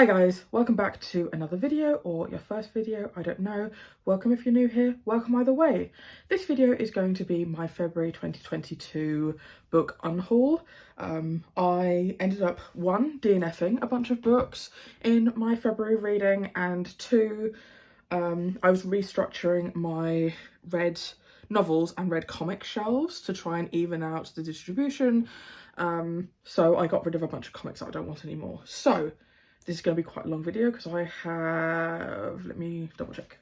Hi guys, welcome back to another video, or your first video, I don't know. Welcome if you're new here, welcome either way. This video is going to be my February 2022 book unhaul. I ended up, one, DNFing a bunch of books in my February reading, and two, I was restructuring my read novels and read comic shelves to try and even out the distribution. So I got rid of a bunch of comics that I don't want anymore. So this is going to be quite a long video because I have, let me double check.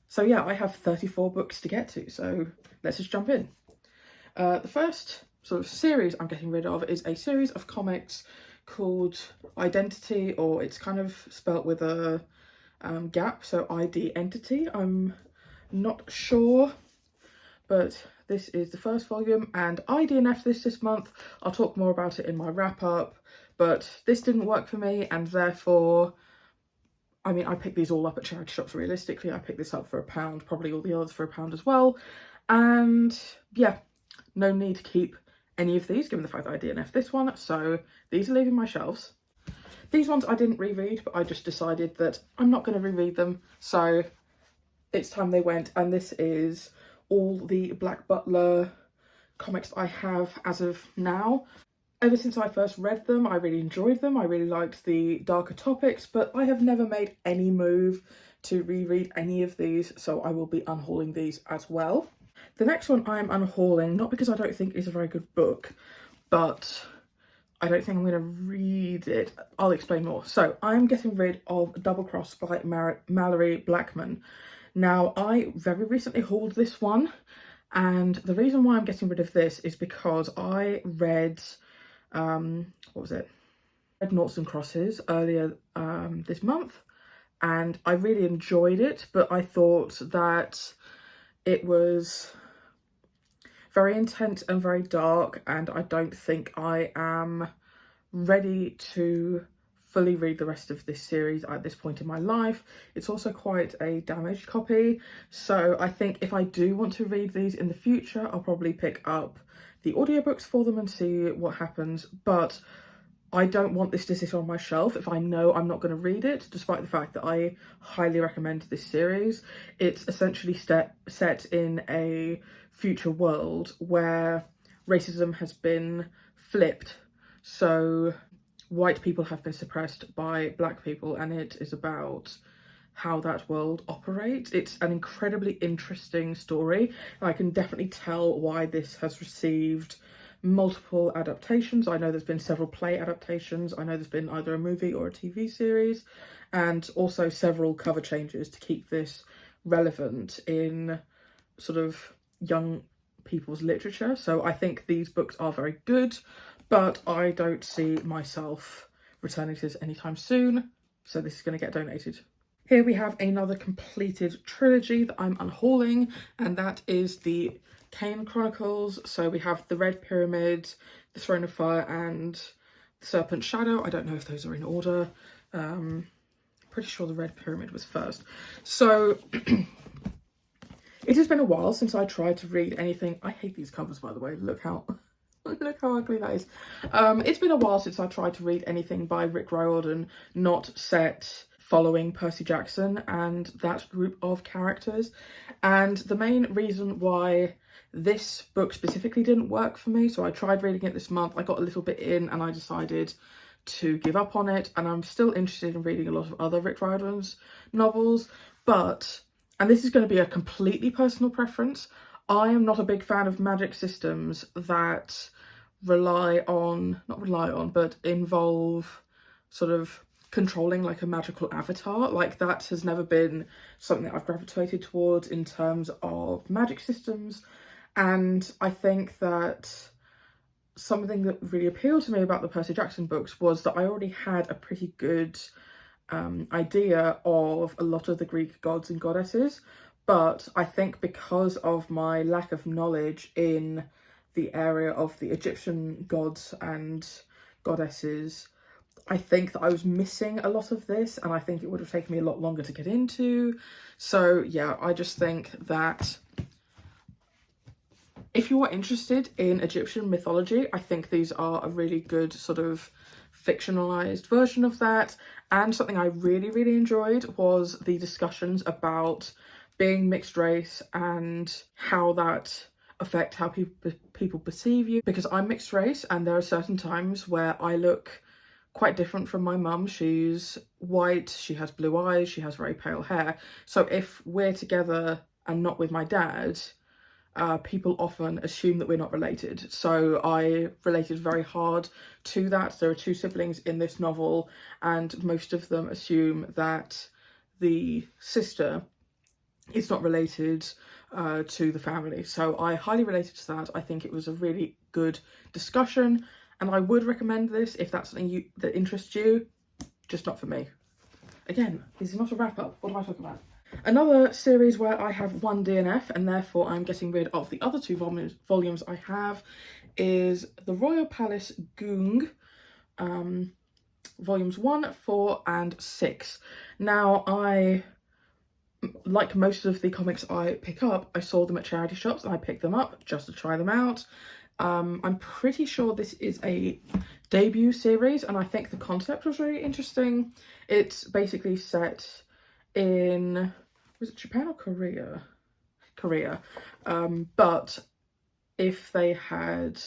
So yeah, I have 34 books to get to, so let's just jump in. The first sort of series I'm getting rid of is a series of comics called Identity, or it's kind of spelt with a gap, so ID Entity. I'm not sure, but this is the first volume, and I DNF'd this month. I'll talk more about it in my wrap up, but this didn't work for me, and therefore, I mean, I picked these all up at charity shops realistically. I picked this up for £1, probably all the others for £1 as well, and yeah, no need to keep any of these given the fact that I DNF'd this one, so these are leaving my shelves. These ones I didn't reread, but I just decided that I'm not going to reread them, so it's time they went, and this is all the Black Butler comics I have as of now. Ever since I first read them, I really enjoyed them. I really liked the darker topics, but I have never made any move to reread any of these, so I will be unhauling these as well. The next one I'm unhauling, not because I don't think it's a very good book, but I don't think I'm going to read it. I'll explain more. So I'm getting rid of Double Cross by Malorie Blackman. Now, I very recently hauled this one, and the reason why I'm getting rid of this is because I read read Noughts and Crosses earlier this month, and I really enjoyed it, but I thought that it was very intense and very dark, and I don't think I am ready to fully read the rest of this series at this point in my life. It's also quite a damaged copy, so I think if I do want to read these in the future, I'll probably pick up the audiobooks for them and see what happens, but I don't want this to sit on my shelf if I know I'm not going to read it, despite the fact that I highly recommend this series. It's essentially set in a future world where racism has been flipped, so white people have been suppressed by black people, and it is about how that world operates. It's an incredibly interesting story. I can definitely tell why this has received multiple adaptations. I know there's been several play adaptations. I know there's been either a movie or a TV series, and also several cover changes to keep this relevant in sort of young people's literature. So I think these books are very good, but I don't see myself returning to this anytime soon, so this is going to get donated. Here we have another completed trilogy that I'm unhauling, and that is the Kane Chronicles. So we have the Red Pyramid, the Throne of Fire, and the Serpent Shadow. I don't know if those are in order. Pretty sure the Red Pyramid was first. So it has been a while since I tried to read anything. I hate these covers, by the way. Look how ugly that is. It's been a while since I tried to read anything by Rick Riordan not set following Percy Jackson and that group of characters, and the main reason why this book specifically didn't work for me, so I tried reading it this month, I got a little bit in and I decided to give up on it, and I'm still interested in reading a lot of other Rick Riordan's novels, but, and this is going to be a completely personal preference, I am not a big fan of magic systems that but involve sort of controlling like a magical avatar. Like, that has never been something that I've gravitated towards in terms of magic systems, and I think that something that really appealed to me about the Percy Jackson books was that I already had a pretty good idea of a lot of the Greek gods and goddesses, but I think because of my lack of knowledge in the area of the Egyptian gods and goddesses, I think that I was missing a lot of this, and I think it would have taken me a lot longer to get into. So yeah, I just think that if you are interested in Egyptian mythology, I think these are a really good sort of fictionalized version of that. And something I really enjoyed was the discussions about being mixed race and how that affect how people perceive you, because I'm mixed race and there are certain times where I look quite different from my mum. She's white, she has blue eyes, she has very pale hair. So if we're together and not with my dad, people often assume that we're not related. So I related very hard to that. There are two siblings in this novel and most of them assume that the sister is not related to the family. So I highly related to that. I think it was a really good discussion and I would recommend this if that's something that interests you, just not for me. Again, this is not a wrap up. What am I talking about? Another series where I have one DNF and therefore I'm getting rid of the other two volumes I have is The Royal Palace Goong, volumes 1, 4 and 6. Now, I, like most of the comics I pick up, I saw them at charity shops and I picked them up just to try them out. I'm pretty sure this is a debut series and I think the concept was really interesting. It's basically set in, was it Japan or Korea? Korea. But if they had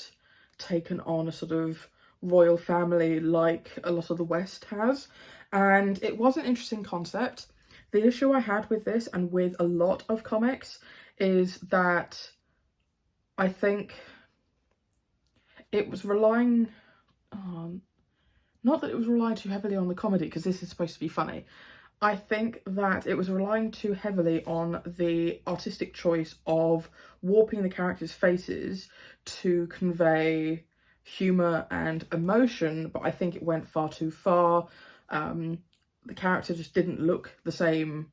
taken on a sort of royal family like a lot of the West has, and it was an interesting concept. The issue I had with this and with a lot of comics is that I think it was relying on, not that it was relying too heavily on the comedy, because this is supposed to be funny. I think that it was relying too heavily on the artistic choice of warping the characters' faces to convey humour and emotion, but I think it went far too far. The character just didn't look the same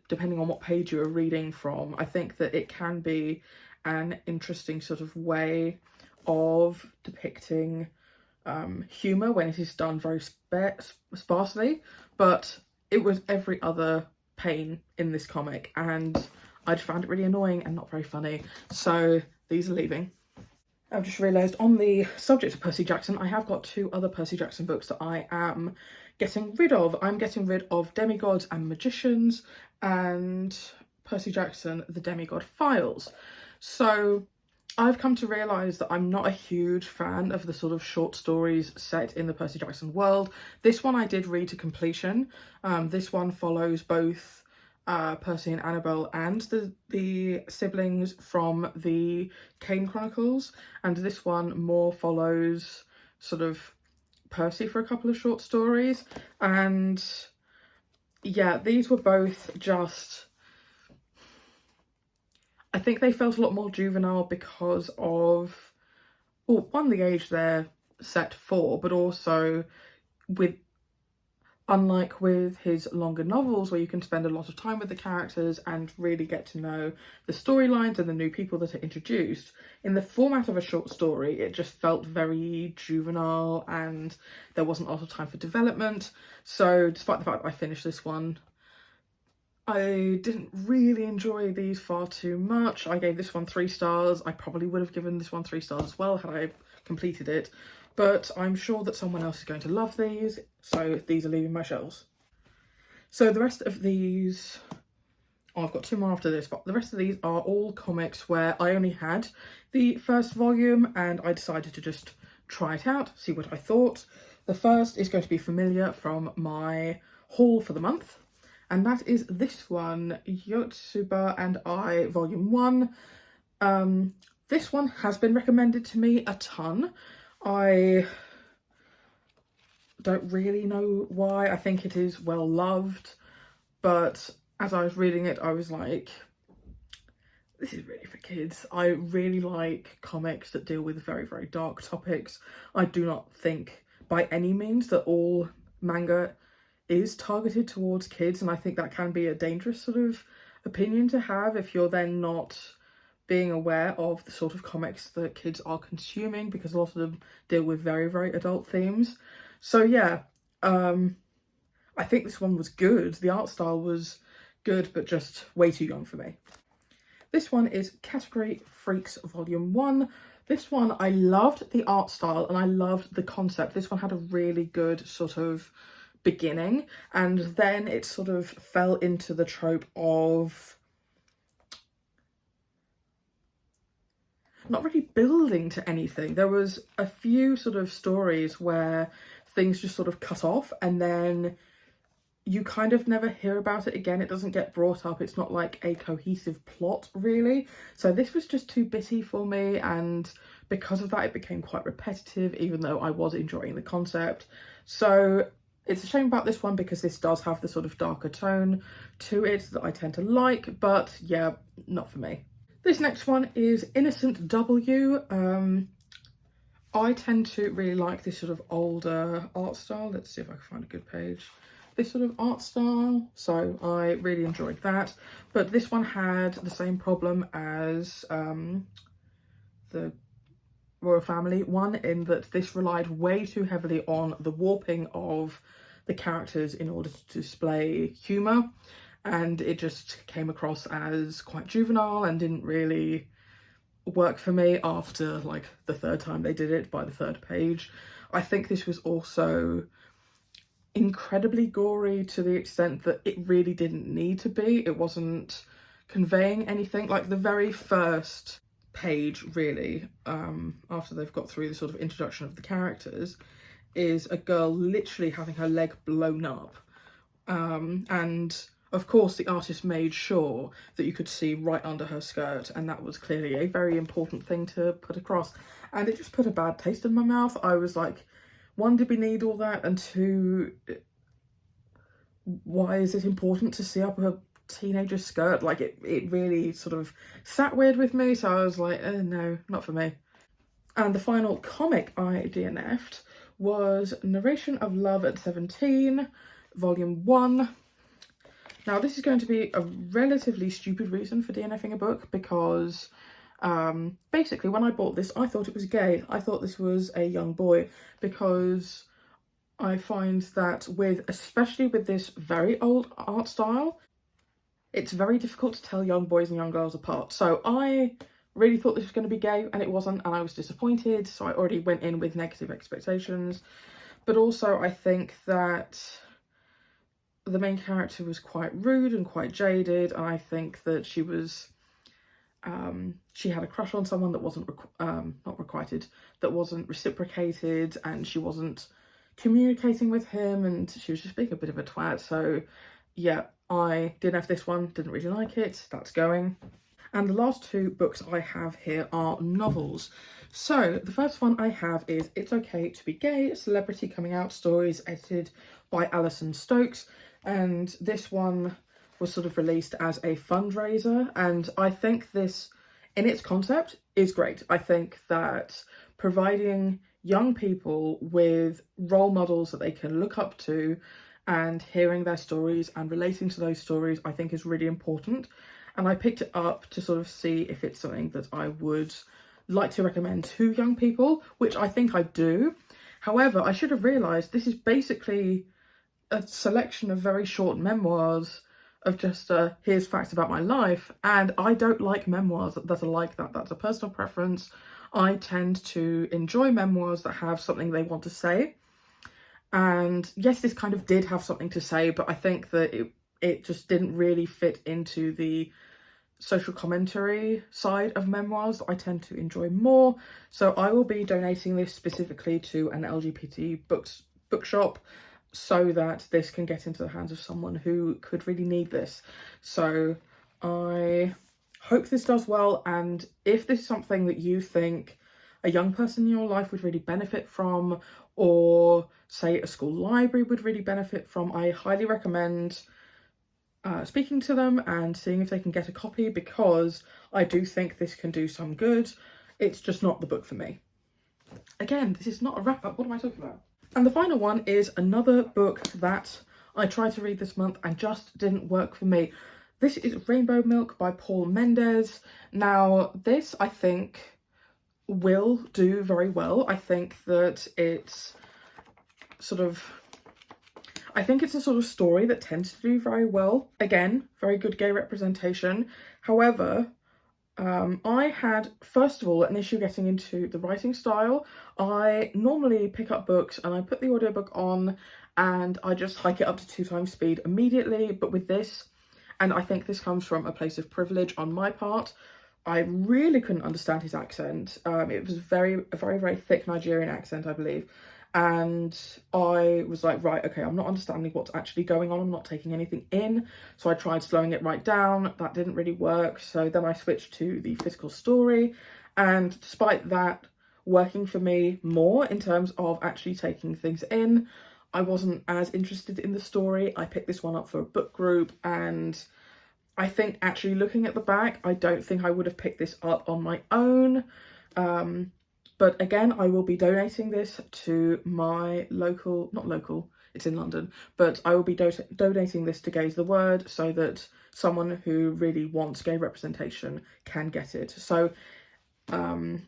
depending on what page you were reading from. I think that it can be an interesting sort of way of depicting humour when it is done very sparsely, but it was every other pain in this comic and I just found it really annoying and not very funny, so these are leaving. I've just realised on the subject of Percy Jackson, I have got two other Percy Jackson books that I am getting rid of. I'm getting rid of Demigods and Magicians and Percy Jackson, The Demigod Files. So I've come to realise that I'm not a huge fan of the sort of short stories set in the Percy Jackson world. This one I did read to completion. This one follows both Percy and Annabelle and the siblings from the Kane Chronicles, and this one more follows sort of Percy for a couple of short stories. And yeah, these were both just, I think they felt a lot more juvenile because of, well, one, the age they're set for, but also with, unlike with his longer novels where you can spend a lot of time with the characters and really get to know the storylines and the new people that are introduced, in the format of a short story it just felt very juvenile and there wasn't a lot of time for development. So despite the fact that I finished this one, I didn't really enjoy these far too much. I gave this one 3 stars. I probably would have given this one 3 stars as well had I completed it, but I'm sure that someone else is going to love these, so these are leaving my shelves. So the rest of these, oh, I've got 2 more after this, but the rest of these are all comics where I only had the first volume and I decided to just try it out, see what I thought. The first is going to be Familiar from my haul for the month, and that is this one, Yotsuba and I, volume 1. This one has been recommended to me a ton. I don't really know why. I think it is well loved, but as I was reading it I was like, this is really for kids. I really like comics that deal with very dark topics. I do not think by any means that all manga is targeted towards kids, and I think that can be a dangerous sort of opinion to have if you're then not being aware of the sort of comics that kids are consuming, because a lot of them deal with very adult themes. So yeah, I think this one was good. The art style was good, but just way too young for me. This one is Category Freaks Volume 1 This one, I loved the art style and I loved the concept. This one had a really good sort of beginning, and then it sort of fell into the trope of not really building to anything. There was a few sort of stories where things just sort of cut off and then you kind of never hear about it again. It doesn't get brought up. It's not like a cohesive plot, really. So this was just too bitty for me, and because of that it became quite repetitive, even though I was enjoying the concept. So it's a shame about this one because this does have the sort of darker tone to it that I tend to like, but yeah, not for me. This next one is Innocent W. I tend to really like this sort of older art style. Let's see if I can find a good page. This sort of art style, so I really enjoyed that. But this one had the same problem as the Royal Family one, in that this relied way too heavily on the warping of the characters in order to display humour, and it just came across as quite juvenile and didn't really work for me after like the third time they did it, by the third page. I think this was also incredibly gory to the extent that it really didn't need to be. It wasn't conveying anything. Like the very first page, really, after they've got through the sort of introduction of the characters, is a girl literally having her leg blown up. And of course the artist made sure that you could see right under her skirt, and that was clearly a very important thing to put across. And it just put a bad taste in my mouth. I was like, one, did we need all that? And two, why is it important to see up a teenager's skirt? Like it really sort of sat weird with me, so I was like, no, not for me. And the final comic I DNF'd was Narration of Love at 17, Volume 1. Now this is going to be a relatively stupid reason for DNFing a book, because basically when I bought this I thought it was gay. I thought this was a young boy, because I find that especially with this very old art style, it's very difficult to tell young boys and young girls apart. So I really thought this was going to be gay, and it wasn't, and I was disappointed. So I already went in with negative expectations. But also I think that the main character was quite rude and quite jaded, and I think that she was she had a crush on someone that wasn't not requited, that wasn't reciprocated, and she wasn't communicating with him, and she was just being a bit of a twat. So yeah, I didn't have this one, didn't really like it, that's going. And the last two books I have here are novels. So the first one I have is It's Okay to Be Gay, Celebrity Coming Out Stories, edited by Alison Stokes. And this one was sort of released as a fundraiser, and I think this, in its concept, is great. I think that providing young people with role models that they can look up to and hearing their stories and relating to those stories, I think is really important. And I picked it up to sort of see if it's something that I would like to recommend to young people, which I think I do. However, I should have realised this is basically a selection of very short memoirs of just here's facts about my life, and I don't like memoirs that are like that. That's a personal preference. I tend to enjoy memoirs that have something they want to say, and yes, this kind of did have something to say, but I think that it just didn't really fit into the social commentary side of memoirs that I tend to enjoy more. So I will be donating this specifically to an LGBT bookshop, so that this can get into the hands of someone who could really need this. So I hope this does well, and if this is something that you think a young person in your life would really benefit from, or say a school library would really benefit from, I highly recommend speaking to them and seeing if they can get a copy, because I do think this can do some good. It's just not the book for me. Again, this is not a wrap-up. What am I talking about? And the final one is another book that I tried to read this month and just didn't work for me. This is Rainbow Milk by Paul Mendes. Now, this, I think, will do very well. I think that it's I think it's a sort of story that tends to do very well. Again, very good gay representation. However, I had, first of all, an issue getting into the writing style. I normally pick up books and I put the audiobook on and I just hike it up to 2 times speed immediately. But with this, and I think this comes from a place of privilege on my part, I really couldn't understand his accent. It was a very thick Nigerian accent, I believe. And I was like, right, okay, I'm not understanding what's actually going on. I'm not taking anything in. So I tried slowing it right down. That didn't really work. So then I switched to the physical story. And despite that working for me more in terms of actually taking things in, I wasn't as interested in the story. I picked this one up for a book group, and I think actually looking at the back, I don't think I would have picked this up on my own. But again, I will be donating this to my local, not local, it's in London, but I will be donating this to Gays the Word so that someone who really wants gay representation can get it. So I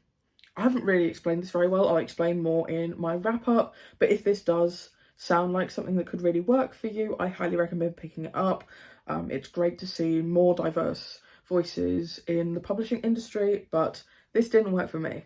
haven't really explained this very well. I'll explain more in my wrap up, but if this does sound like something that could really work for you, I highly recommend picking it up. It's great to see more diverse voices in the publishing industry, but this didn't work for me.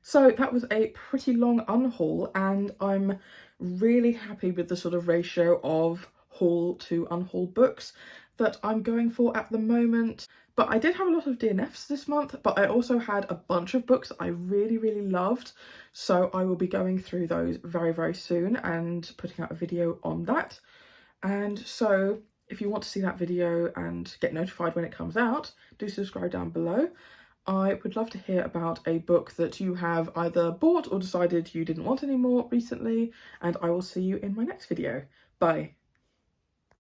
So that was a pretty long unhaul, and I'm really happy with the sort of ratio of haul to unhaul books that I'm going for at the moment. But I did have a lot of DNFs this month, but I also had a bunch of books I really loved. So I will be going through those very soon and putting out a video on that. And so if you want to see that video and get notified when it comes out, do subscribe down below. I would love to hear about a book that you have either bought or decided you didn't want anymore recently, and I will see you in my next video. Bye.